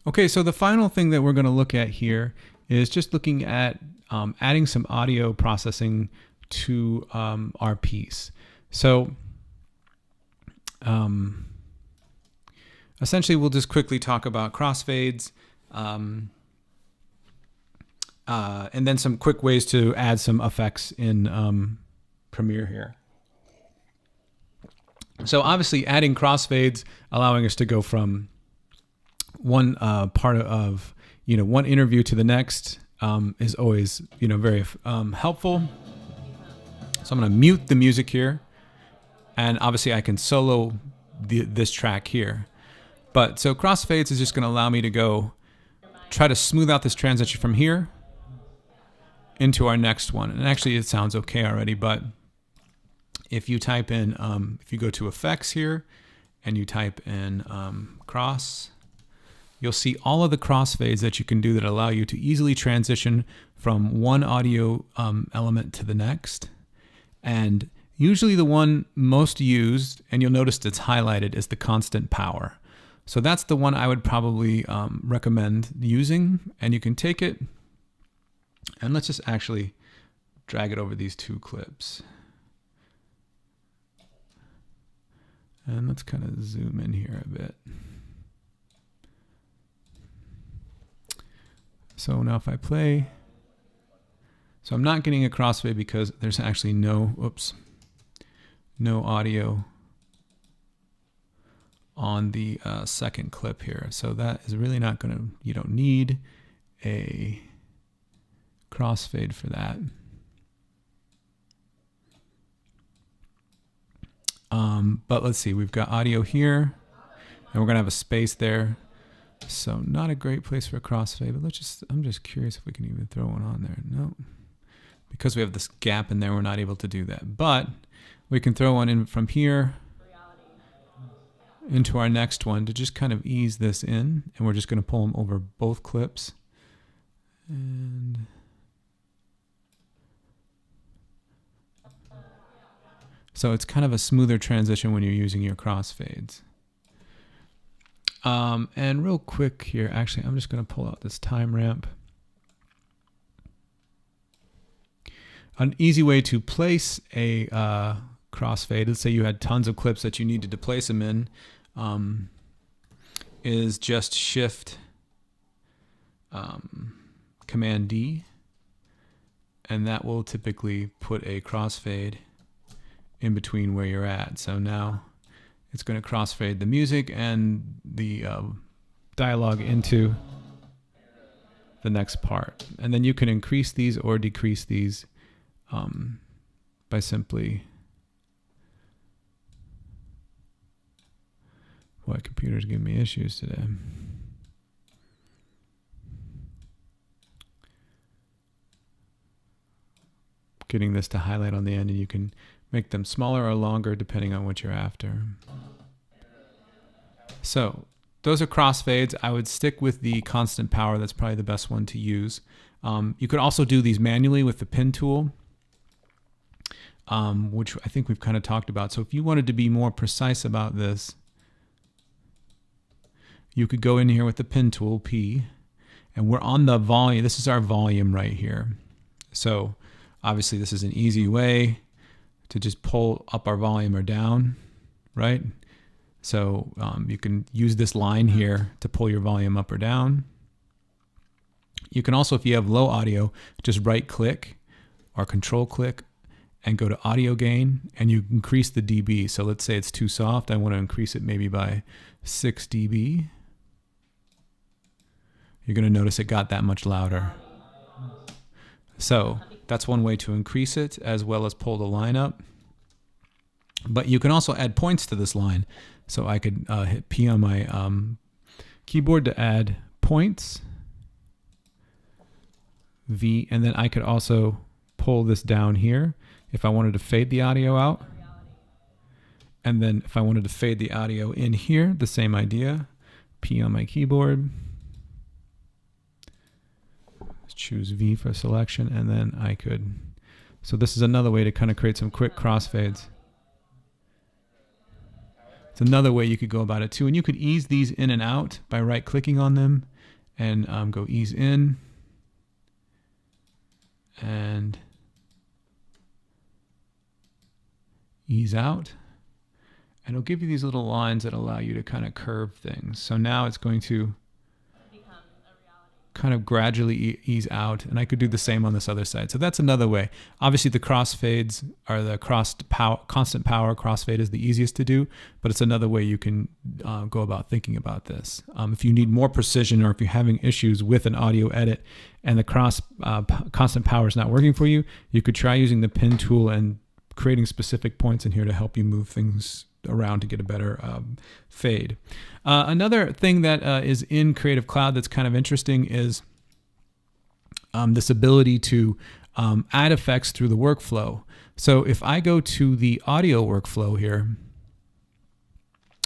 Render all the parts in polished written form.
Okay, so the final thing that we're going to look at here is just looking at adding some audio processing to our piece. So essentially, we'll just quickly talk about crossfades and then some quick ways to add some effects in Premiere here. So obviously adding crossfades, allowing us to go from one part of, one interview to the next is always, very helpful. So I'm going to mute the music here. And obviously I can solo this track here. But so crossfades is just going to allow me to go try to smooth out this transition from here into our next one. And actually it sounds okay already, but if you type in, if you go to effects here and you type in cross, you'll see all of the crossfades that you can do that allow you to easily transition from one audio element to the next. And usually the one most used, and you'll notice it's highlighted, is the constant power. So that's the one I would probably recommend using. And you can take it, and let's just actually drag it over these two clips. And let's kind of zoom in here a bit. So now if I play, so I'm not getting a crossfade because there's actually no audio on the second clip here. So that is really not going to, you don't need a crossfade for that. But let's see, we've got audio here and we're going to have a space there. So not a great place for a crossfade, but I'm just curious if we can even throw one on there. No, because we have this gap in there, we're not able to do that. But we can throw one in from here into our next one to just kind of ease this in. And we're just going to pull them over both clips. And so it's kind of a smoother transition when you're using your crossfades. And real quick here, actually, I'm just going to pull out this time ramp. An easy way to place a crossfade, let's say you had tons of clips that you needed to place them in, is just Shift Command D, and that will typically put a crossfade in between where you're at. So now it's going to crossfade the music and the dialogue into the next part. And then you can increase these or decrease these by simply... Boy, computer's giving me issues today. Getting this to highlight on the end, and you can make them smaller or longer depending on what you're after. So those are crossfades. I would stick with the constant power. That's probably the best one to use. You could also do these manually with the pen tool, which I think we've kind of talked about. So if you wanted to be more precise about this, you could go in here with the pen tool, P, and we're on the volume. This is our volume right here. So obviously this is an easy way to just pull up our volume or down, right? So you can use this line here to pull your volume up or down. You can also, if you have low audio, just right click or control click and go to audio gain, and you increase the dB. So let's say it's too soft. I want to increase it maybe by 6 dB. You're going to notice it got that much louder. So that's one way to increase it, as well as pull the line up. But you can also add points to this line. So I could hit P on my keyboard to add points, V, and then I could also pull this down here if I wanted to fade the audio out. And then if I wanted to fade the audio in here, the same idea, P on my keyboard. Choose V for selection, and then I could, so this is another way to kind of create some quick crossfades. It's another way you could go about it too. And you could ease these in and out by right-clicking on them and go ease in and ease out. And it'll give you these little lines that allow you to kind of curve things. So now it's going to kind of gradually ease out, and I could do the same on this other side. So that's another way. Obviously the crossfades are the constant power crossfade is the easiest to do, but it's another way you can go about thinking about this. If you need more precision, or if you're having issues with an audio edit and the constant power is not working for you, you could try using the pen tool and creating specific points in here to help you move things around to get a better fade. Another thing that is in Creative Cloud that's kind of interesting is this ability to add effects through the workflow. So if I go to the audio workflow here,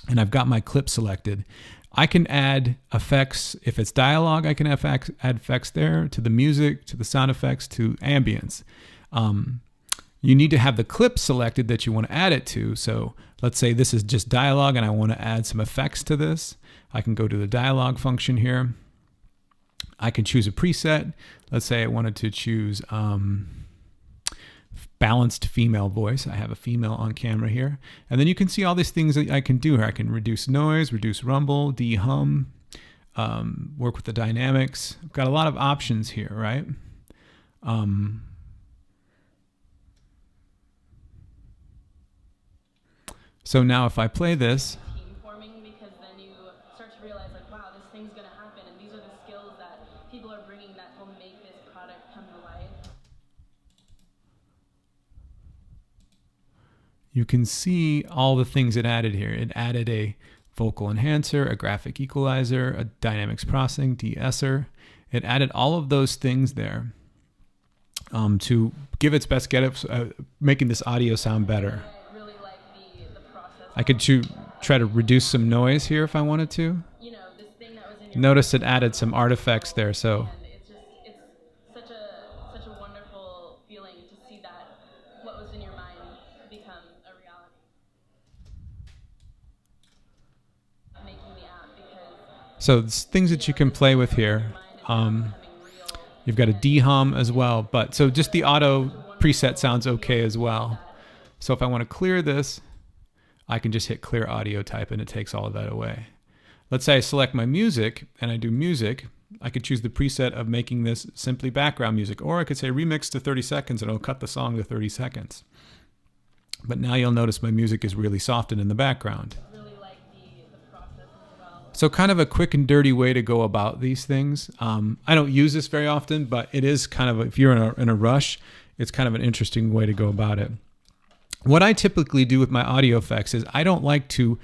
and I've got my clip selected, I can add effects. If it's dialogue, I can add effects there, to the music, to the sound effects, to ambience. You need to have the clip selected that you want to add it to. So let's say this is just dialogue and I want to add some effects to this. I can go to the dialogue function here. I can choose a preset. Let's say I wanted to choose balanced female voice. I have a female on camera here. And then you can see all these things that I can do here. I can reduce noise, reduce rumble, de-hum, work with the dynamics. I've got a lot of options here, right? So now if I play this, team forming, because then you start to realize, like, wow, this thing's going to happen, and these are the skills that people are bringing that will make this product come to life. you can see all the things it added here. It added a vocal enhancer, a graphic equalizer, a dynamics processing, de-esser. It added all of those things there to give its best get at making this audio sound better. I could try to reduce some noise here if I wanted to. You know, this thing that was in your Notice it added some artifacts there. So and it's such a wonderful feeling to see that what was in your mind become a reality. Making the app, because so it's things that you can play with here. You've got a de-hum as well, but so just the auto preset sounds okay as well. So if I want to clear this, I can just hit clear audio type and it takes all of that away. Let's say I select my music and I do music. I could choose the preset of making this simply background music, or I could say remix to 30 seconds and it'll cut the song to 30 seconds. But now you'll notice my music is really softened in the background. really like the process as well. So kind of a quick and dirty way to go about these things. I don't use this very often, but it is kind of, if you're in a rush, it's kind of an interesting way to go about it. What I typically do with my audio effects is I don't like to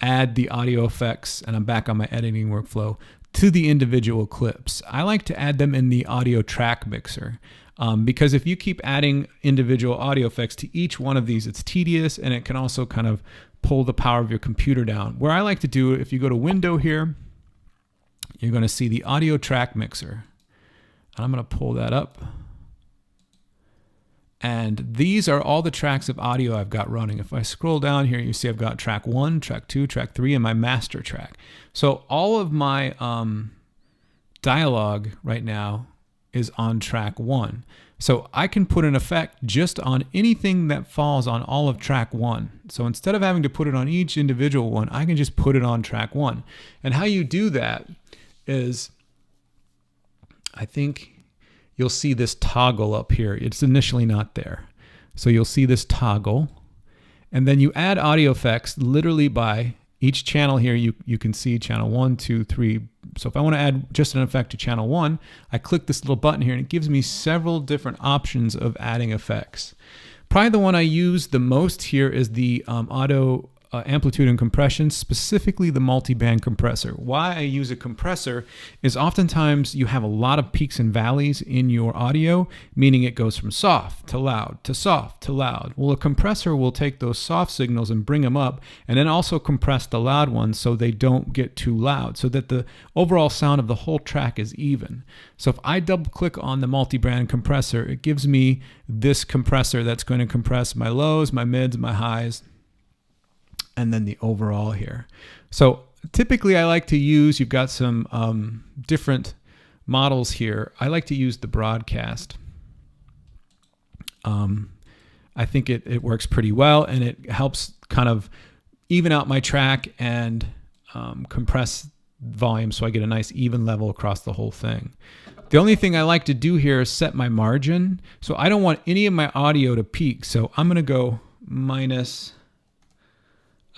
add the audio effects, and I'm back on my editing workflow, to the individual clips. I like to add them in the audio track mixer. Because if you keep adding individual audio effects to each one of these, it's tedious, and it can also kind of pull the power of your computer down. Where I like to do it, if you go to Window here, you're going to see the audio track mixer. And I'm going to pull that up. And these are all the tracks of audio I've got running. If I scroll down here, you see I've got track 1, track 2, track 3, and my master track. So all of my dialogue right now is on track 1. So I can put an effect just on anything that falls on all of track 1. So instead of having to put it on each individual one, I can just put it on track 1. And how you do that is, I think you'll see this toggle up here. It's initially not there. So you'll see this toggle, and then you add audio effects literally by each channel here. You can see channel 1, 2, 3. So if I want to add just an effect to channel 1, I click this little button here and it gives me several different options of adding effects. Probably the one I use the most here is the auto amplitude and compression, specifically the multi-band compressor. Why I use a compressor is oftentimes you have a lot of peaks and valleys in your audio, meaning it goes from soft to loud to soft to loud. Well, a compressor will take those soft signals and bring them up, and then also compress the loud ones so they don't get too loud, so that the overall sound of the whole track is even. So if I double click on the multi-band compressor, it gives me this compressor that's going to compress my lows, my mids, my highs, and then the overall here. So typically I like to use, you've got some different models here. I like to use the broadcast. I think it works pretty well, and it helps kind of even out my track and compress volume so I get a nice even level across the whole thing. The only thing I like to do here is set my margin. So I don't want any of my audio to peak. So I'm going to go minus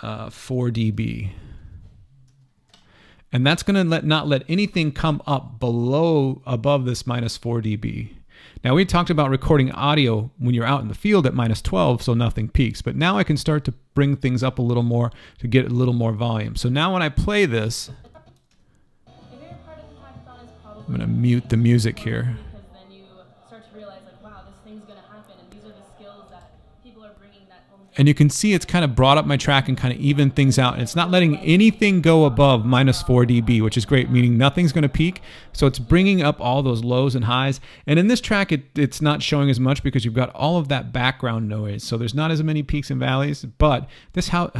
4 dB. And that's going to not let anything come up above this minus 4 dB. Now we talked about recording audio when you're out in the field at minus 12, so nothing peaks. But now I can start to bring things up a little more to get a little more volume. So now when I play this, I'm going to mute the music here. Because then you start to realize, like, wow, this thing's going to happen, and these are the skills that people are bringing that home. And you can see it's kind of brought up my track and kind of evened things out. And it's not letting anything go above minus 4 dB, which is great, meaning nothing's going to peak. So it's bringing up all those lows and highs. And in this track, it's not showing as much because you've got all of that background noise. So there's not as many peaks and valleys, but this helps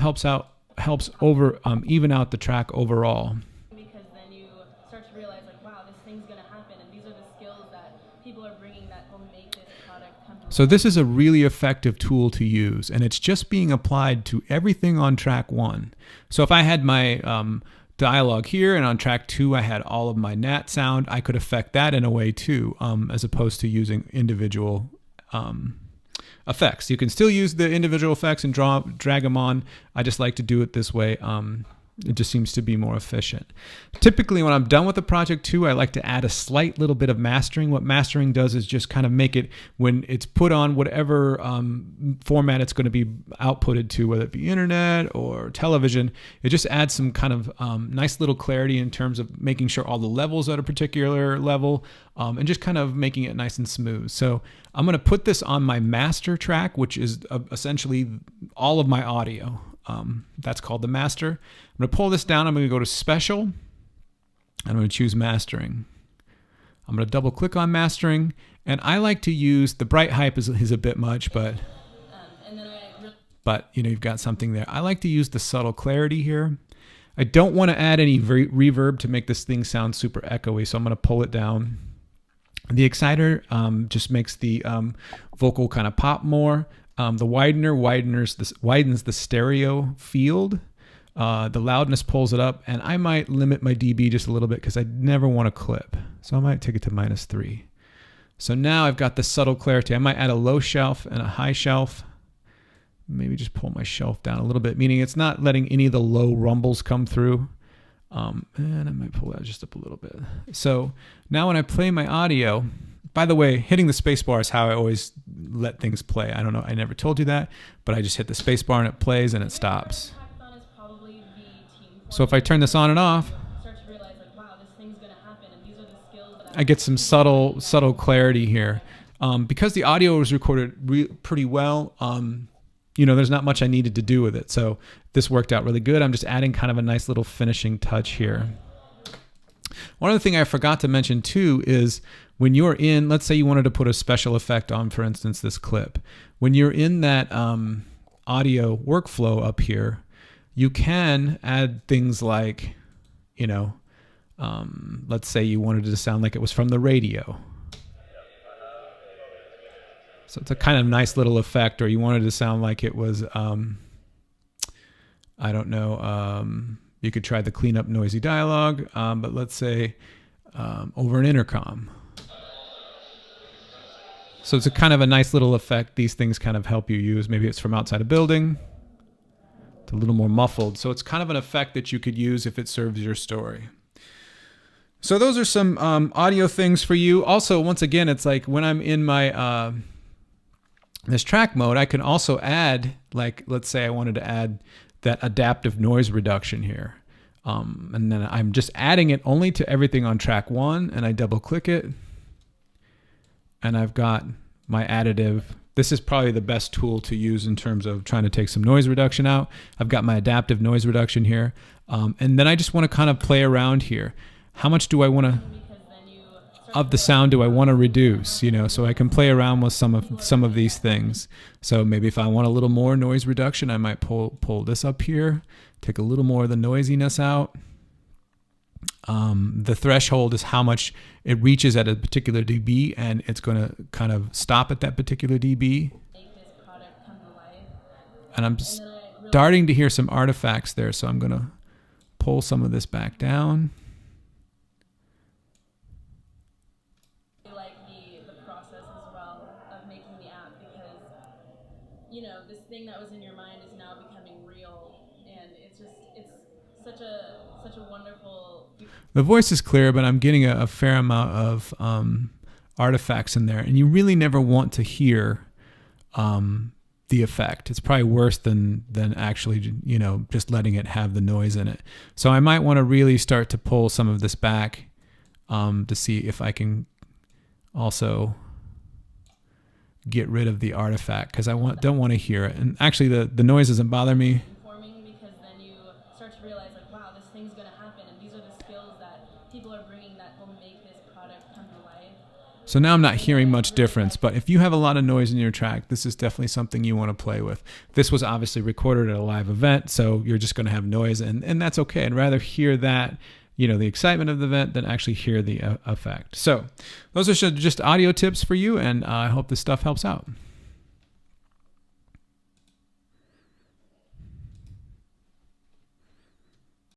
even out the track overall. Because then you start to realize, like, wow, this thing's going to happen, and these are the skills that people are bringing that will make this product come to life. So this is a really effective tool to use, and it's just being applied to everything on track 1. So if I had my dialogue here, and on track 2 I had all of my nat sound, I could affect that in a way too, as opposed to using individual effects. You can still use the individual effects and drag them on. I just like to do it this way. It just seems to be more efficient. Typically, when I'm done with the project too, I like to add a slight little bit of mastering. What mastering does is just kind of make it, when it's put on whatever format it's going to be outputted to, whether it be internet or television, it just adds some kind of nice little clarity in terms of making sure all the levels at a particular level, and just kind of making it nice and smooth. So I'm going to put this on my master track, which is essentially all of my audio. That's called the master. I'm going to pull this down. I'm going to go to special. And I'm going to choose mastering. I'm going to double click on mastering. And I like to use the bright hype is a bit much, but you've got something there. I like to use the subtle clarity here. I don't want to add any reverb to make this thing sound super echoey, so I'm going to pull it down. The exciter just makes the vocal kind of pop more. The widener widens the stereo field. The loudness pulls it up, and I might limit my dB just a little bit because I never want to clip. So I might take it to minus 3. So now I've got the subtle clarity. I might add a low shelf and a high shelf. Maybe just pull my shelf down a little bit, meaning it's not letting any of the low rumbles come through. And I might pull that just up a little bit. So now when I play my audio, by the way, hitting the space bar is how I always let things play. I don't know, I never told you that, but I just hit the space bar and it plays and it stops. So if I turn this on and off, I get some subtle clarity here. Because the audio was recorded pretty well, there's not much I needed to do with it. So this worked out really good. I'm just adding kind of a nice little finishing touch here. One other thing I forgot to mention too is when you're in, let's say you wanted to put a special effect on, for instance, this clip. When you're in that audio workflow up here, you can add things like, let's say you wanted it to sound like it was from the radio. So it's a kind of nice little effect, or you wanted to sound like it was, you could try the clean up noisy dialogue, but let's say over an intercom. So it's a kind of a nice little effect. These things kind of help you use. Maybe it's from outside a building. It's a little more muffled. So it's kind of an effect that you could use if it serves your story. So those are some audio things for you. Also, once again, it's like when I'm in my this track mode, I can also add, like, let's say I wanted to add that adaptive noise reduction here. And then I'm just adding it only to everything on track 1, and I double click it. And I've got my additive. This is probably the best tool to use in terms of trying to take some noise reduction out. I've got my adaptive noise reduction here. And then I just want to kind of play around here. How much do I want to... of the sound do I want to reduce, you know, so I can play around with some of these things. So maybe if I want a little more noise reduction, I might pull this up here, take a little more of the noisiness out. The threshold is how much it reaches at a particular dB, and it's going to kind of stop at that particular dB. Make this product come to life. And I'm starting to hear some artifacts there, so I'm going to pull some of this back down. You know, this thing that was in your mind is now becoming real, and it's such a wonderful. The voice is clear, but I'm getting a fair amount of artifacts in there, and you really never want to hear the effect. It's probably worse than actually, you know, just letting it have the noise in it. So I might want to really start to pull some of this back to see if I can also get rid of the artifact, because I don't want to hear it. And actually the noise doesn't bother me. Informing, because then you start to realize like, wow, this thing's going to happen, and these are the skills that people are bringing that will make this product come to life. So now I'm not hearing much difference, but if you have a lot of noise in your track, this is definitely something you want to play with. This was obviously recorded at a live event, so you're just going to have noise, and that's okay. I'd rather hear that, you know, the excitement of the event than actually hear the effect. So those are just audio tips for you, and I hope this stuff helps out.